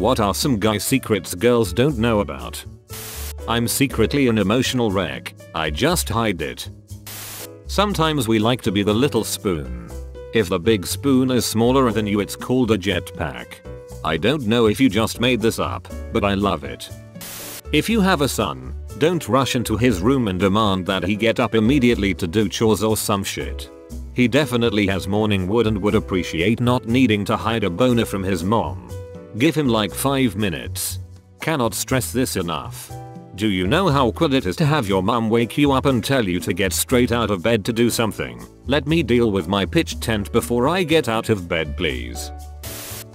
What are some guy secrets girls don't know about? I'm secretly an emotional wreck. I just hide it. Sometimes we like to be the little spoon. If the big spoon is smaller than you, it's called a jetpack. I don't know if you just made this up, but I love it. If you have a son, don't rush into his room and demand that he get up immediately to do chores or some shit. He definitely has morning wood and would appreciate not needing to hide a boner from his mom. Give him like 5 minutes. Cannot stress this enough. Do you know how awkward it is to have your mom wake you up and tell you to get straight out of bed to do something? Let me deal with my pitch tent before I get out of bed, please.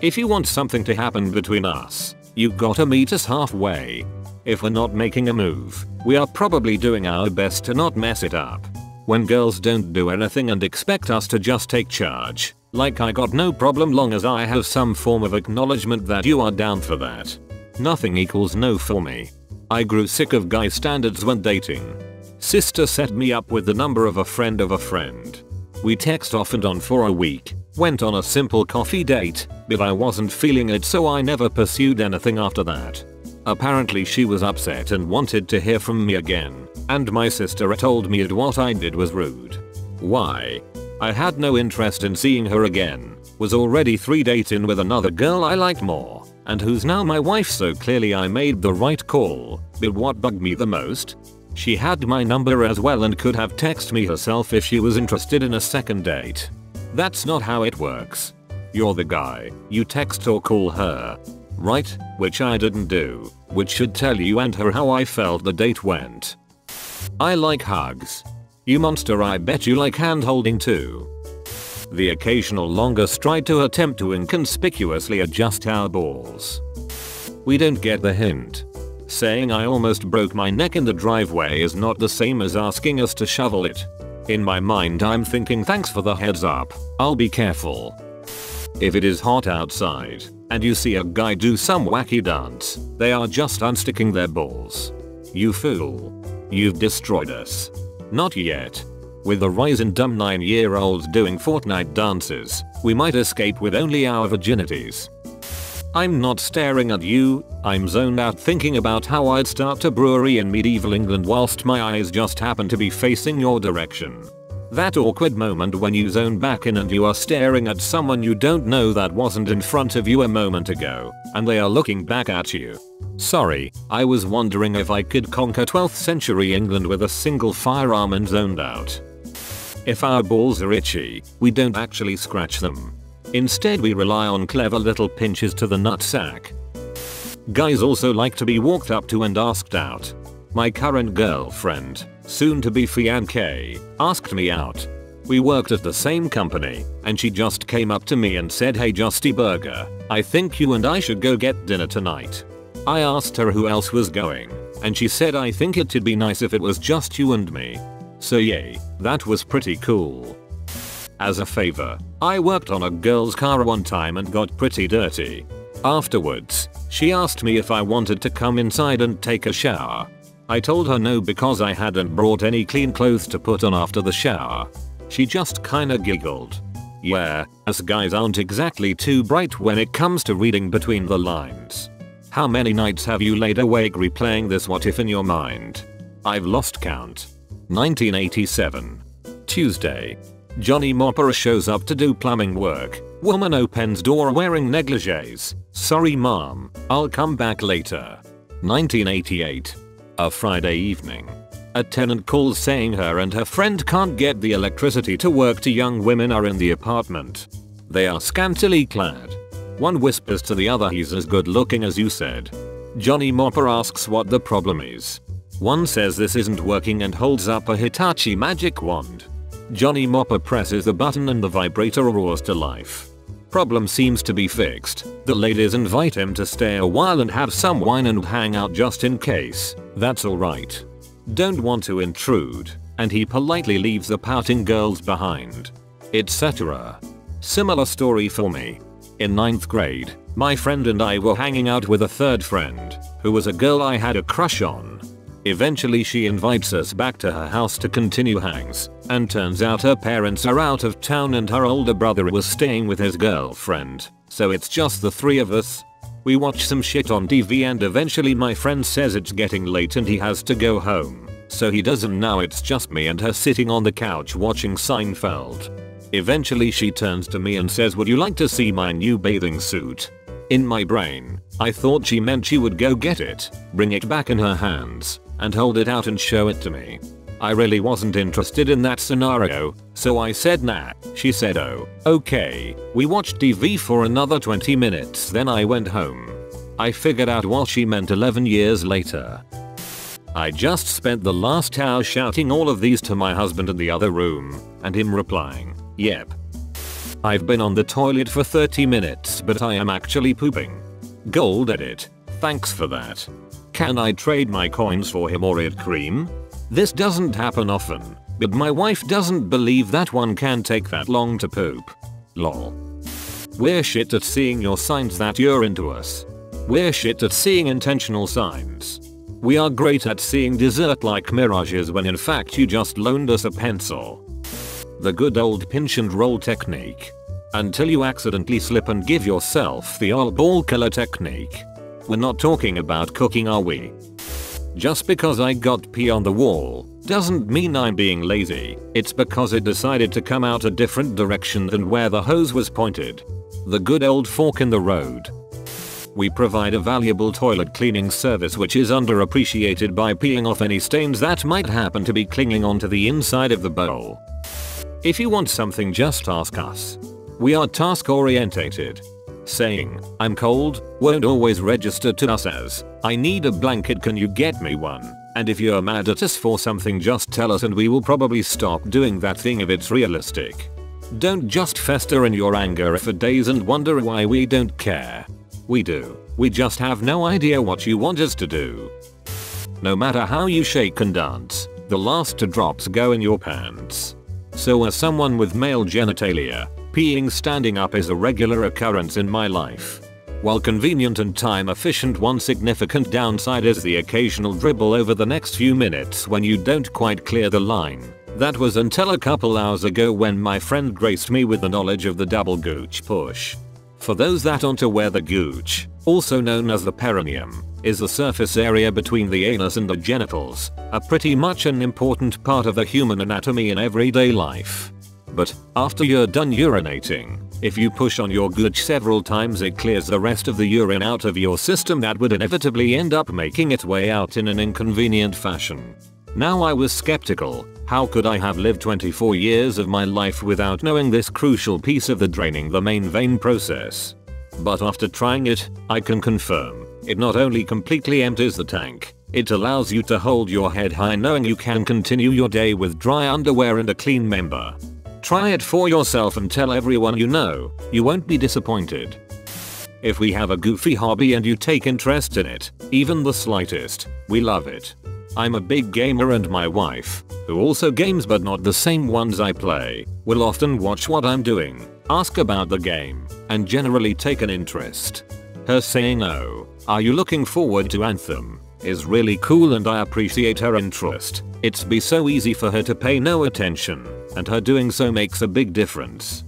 If you want something to happen between us, you gotta meet us halfway. If we're not making a move, we are probably doing our best to not mess it up. When girls don't do anything and expect us to just take charge, like I got no problem long as I have some form of acknowledgement that you are down for that. Nothing equals no for me. I grew sick of guy standards when dating. Sister set me up with the number of a friend of a friend. We text off and on for a week, went on a simple coffee date, but I wasn't feeling it, so I never pursued anything after that. Apparently she was upset and wanted to hear from me again, and my sister told me that what I did was rude. Why? I had no interest in seeing her again, was already 3 dates in with another girl I liked more, and who's now my wife, so clearly I made the right call. But what bugged me the most? She had my number as well and could have texted me herself if she was interested in a second date. That's not how it works. You're the guy, you text or call her. Right? Which I didn't do, which should tell you and her how I felt the date went. I like hugs. You monster, I bet you like hand holding too. The occasional longer stride to attempt to inconspicuously adjust our balls. We don't get the hint. Saying I almost broke my neck in the driveway is not the same as asking us to shovel it. In my mind I'm thinking, thanks for the heads up, I'll be careful. If it is hot outside, and you see a guy do some wacky dance, they are just unsticking their balls. You fool. You've destroyed us. Not yet. With the rise in dumb 9-year-olds doing Fortnite dances, we might escape with only our virginities. I'm not staring at you, I'm zoned out thinking about how I'd start a brewery in medieval England whilst my eyes just happen to be facing your direction. That awkward moment when you zone back in and you are staring at someone you don't know that wasn't in front of you a moment ago, and they are looking back at you. Sorry, I was wondering if I could conquer 12th century England with a single firearm and zoned out. If our balls are itchy, we don't actually scratch them. Instead we rely on clever little pinches to the nutsack. Guys also like to be walked up to and asked out. My current girlfriend, soon to be fiancée, asked me out. We worked at the same company, and she just came up to me and said, "Hey Justy Burger, I think you and I should go get dinner tonight." I asked her who else was going, and she said, "I think it'd be nice if it was just you and me." So yay, that was pretty cool. As a favor, I worked on a girl's car one time and got pretty dirty. Afterwards, she asked me if I wanted to come inside and take a shower. I told her no because I hadn't brought any clean clothes to put on after the shower. She just kinda giggled. Yeah, us guys aren't exactly too bright when it comes to reading between the lines. How many nights have you laid awake replaying this what if in your mind? I've lost count. 1987. Tuesday. Johnny Mopper shows up to do plumbing work. Woman opens door wearing negligees. Sorry mom, I'll come back later. 1988. A Friday evening. A tenant calls saying her and her friend can't get the electricity to work. 2 young women are in the apartment. They are scantily clad. One whispers to the other, "He's as good looking as you said." Johnny Mopper asks what the problem is. One says this isn't working and holds up a Hitachi magic wand. Johnny Mopper presses the button and the vibrator roars to life. Problem seems to be fixed. The ladies invite him to stay a while and have some wine and hang out just in case. That's alright. Don't want to intrude, and he politely leaves the pouting girls behind. Etc. Similar story for me. In 9th grade, my friend and I were hanging out with a third friend, who was a girl I had a crush on. Eventually she invites us back to her house to continue hangs, and turns out her parents are out of town and her older brother was staying with his girlfriend, so it's just the 3 of us. We watch some shit on TV and eventually my friend says it's getting late and he has to go home. So he doesn't. Now it's just me and her sitting on the couch watching Seinfeld. Eventually she turns to me and says, "Would you like to see my new bathing suit?" In my brain, I thought she meant she would go get it, bring it back in her hands, and hold it out and show it to me. I really wasn't interested in that scenario, so I said nah. She said, "Oh, okay." We watched TV for another 20 minutes, then I went home. I figured out what she meant 11 years later. I just spent the last hour shouting all of these to my husband in the other room, and him replying, "Yep. I've been on the toilet for 30 minutes but I am actually pooping." Gold edit. Thanks for that. Can I trade my coins for hemorrhoid cream? This doesn't happen often, but my wife doesn't believe that one can take that long to poop. Lol. We're shit at seeing your signs that you're into us. We're shit at seeing intentional signs. We are great at seeing dessert-like mirages when in fact you just loaned us a pencil. The good old pinch and roll technique. Until you accidentally slip and give yourself the old ball killer technique. We're not talking about cooking, are we? Just because I got pee on the wall doesn't mean I'm being lazy. It's because it decided to come out a different direction than where the hose was pointed. The good old fork in the road. We provide a valuable toilet cleaning service which is underappreciated by peeling off any stains that might happen to be clinging onto the inside of the bowl. If you want something, just ask us. We are task orientated. Saying, "I'm cold" won't always register to us as, "I need a blanket, can you get me one?" And if you're mad at us for something, just tell us and we will probably stop doing that thing if it's realistic. Don't just fester in your anger for days and wonder why we don't care. We do. We just have no idea what you want us to do. No matter how you shake and dance, the last drops go in your pants. So as someone with male genitalia, peeing standing up is a regular occurrence in my life. While convenient and time efficient, one significant downside is the occasional dribble over the next few minutes when you don't quite clear the line. That was until a couple hours ago when my friend graced me with the knowledge of the double gooch push. For those that aren't aware, the gooch, also known as the perineum, is the surface area between the anus and the genitals, a pretty much an important part of the human anatomy in everyday life. But after you're done urinating, if you push on your gooch several times, it clears the rest of the urine out of your system that would inevitably end up making its way out in an inconvenient fashion. Now I was skeptical. How could I have lived 24 years of my life without knowing this crucial piece of the draining the main vein process? But after trying it, I can confirm, it not only completely empties the tank, it allows you to hold your head high knowing you can continue your day with dry underwear and a clean member. Try it for yourself and tell everyone you know. You won't be disappointed. If we have a goofy hobby and you take interest in it, even the slightest, we love it. I'm a big gamer and my wife, who also games but not the same ones I play, will often watch what I'm doing, ask about the game, and generally take an interest. Her saying, "Oh, are you looking forward to Anthem?" is really cool and I appreciate her interest. It's be so easy for her to pay no attention, and her doing so makes a big difference.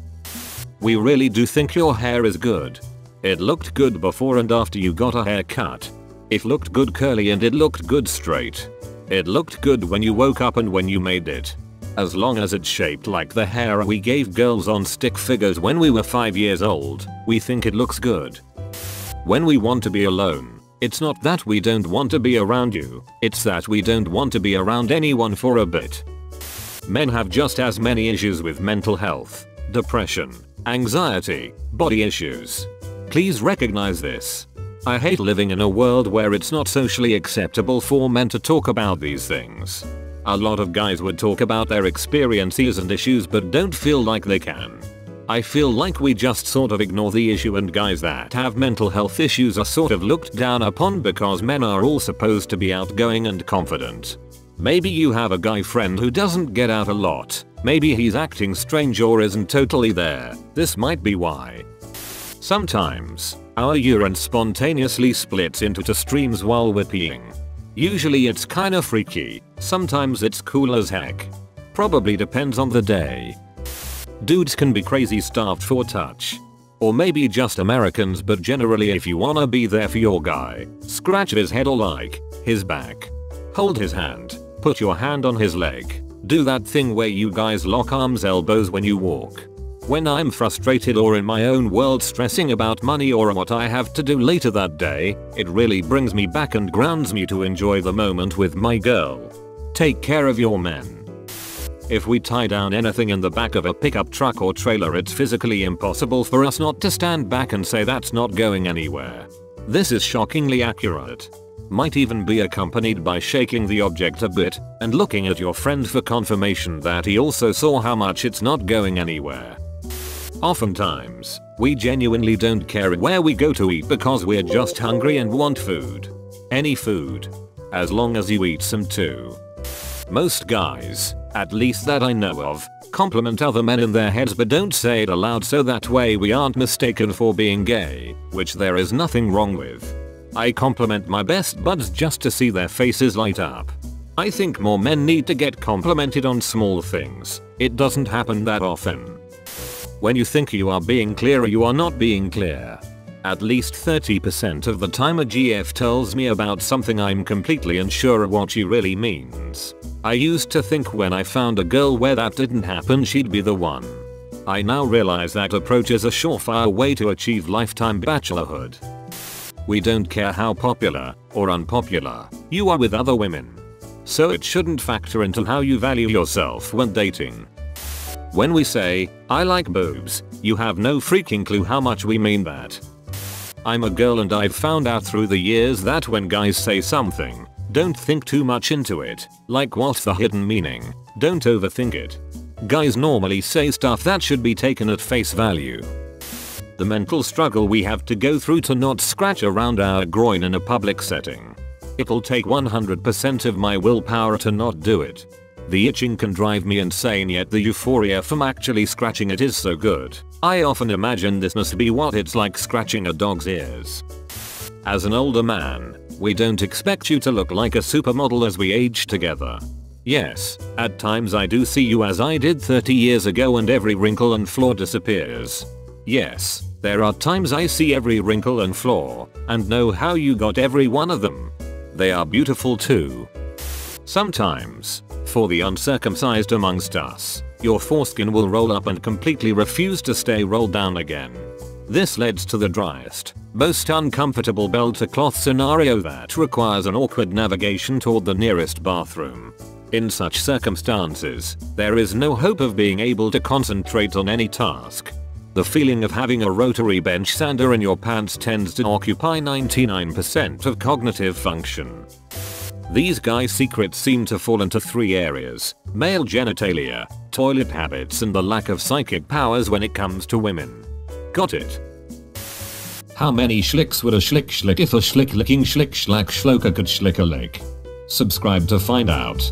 We really do think your hair is good. It looked good before and after you got a haircut. It looked good curly and it looked good straight. It looked good when you woke up and when you made it. As long as it's shaped like the hair we gave girls on stick figures when we were 5 years old, we think it looks good. When we want to be alone, it's not that we don't want to be around you, it's that we don't want to be around anyone for a bit. Men have just as many issues with mental health, depression, anxiety, body issues. Please recognize this. I hate living in a world where it's not socially acceptable for men to talk about these things. A lot of guys would talk about their experiences and issues but don't feel like they can. I feel like we just sort of ignore the issue and guys that have mental health issues are sort of looked down upon because men are all supposed to be outgoing and confident. Maybe you have a guy friend who doesn't get out a lot. Maybe he's acting strange or isn't totally there. This might be why. Sometimes, our urine spontaneously splits into two streams while we're peeing. Usually it's kinda freaky, sometimes it's cool as heck. Probably depends on the day. Dudes can be crazy starved for touch. Or maybe just Americans, but generally if you wanna be there for your guy, scratch his head or like his back. Hold his hand. Put your hand on his leg. Do that thing where you guys lock arms elbows when you walk. When I'm frustrated or in my own world stressing about money or what I have to do later that day, it really brings me back and grounds me to enjoy the moment with my girl. Take care of your men. If we tie down anything in the back of a pickup truck or trailer, it's physically impossible for us not to stand back and say that's not going anywhere. This is shockingly accurate. Might even be accompanied by shaking the object a bit and looking at your friend for confirmation that he also saw how much it's not going anywhere. Oftentimes, we genuinely don't care where we go to eat because we're just hungry and want food. Any food. As long as you eat some too. Most guys, at least that I know of, compliment other men in their heads but don't say it aloud so that way we aren't mistaken for being gay, which there is nothing wrong with. I compliment my best buds just to see their faces light up. I think more men need to get complimented on small things. It doesn't happen that often. When you think you are being clear, you are not being clear. At least 30% of the time a GF tells me about something I'm completely unsure of what she really means. I used to think when I found a girl where that didn't happen she'd be the one. I now realize that approach is a surefire way to achieve lifetime bachelorhood. We don't care how popular or unpopular you are with other women. So it shouldn't factor into how you value yourself when dating. When we say, I like boobs, you have no freaking clue how much we mean that. I'm a girl and I've found out through the years that when guys say something, don't think too much into it. Like what's the hidden meaning? Don't overthink it. Guys normally say stuff that should be taken at face value. The mental struggle we have to go through to not scratch around our groin in a public setting. It'll take 100% of my willpower to not do it. The itching can drive me insane, yet the euphoria from actually scratching it is so good. I often imagine this must be what it's like scratching a dog's ears. As an older man, we don't expect you to look like a supermodel as we age together. Yes, at times I do see you as I did 30 years ago and every wrinkle and flaw disappears. Yes, there are times I see every wrinkle and flaw and know how you got every one of them. They are beautiful too. Sometimes, for the uncircumcised amongst us, your foreskin will roll up and completely refuse to stay rolled down again. This leads to the driest, most uncomfortable belt-to-cloth scenario that requires an awkward navigation toward the nearest bathroom. In such circumstances, there is no hope of being able to concentrate on any task. The feeling of having a rotary bench sander in your pants tends to occupy 99% of cognitive function. These guys' secrets seem to fall into 3 areas: male genitalia, toilet habits, and the lack of psychic powers when it comes to women. Got it? How many schlicks would a schlick if a schlick licking schlick schlack schloker could schlick a lick? Subscribe to find out.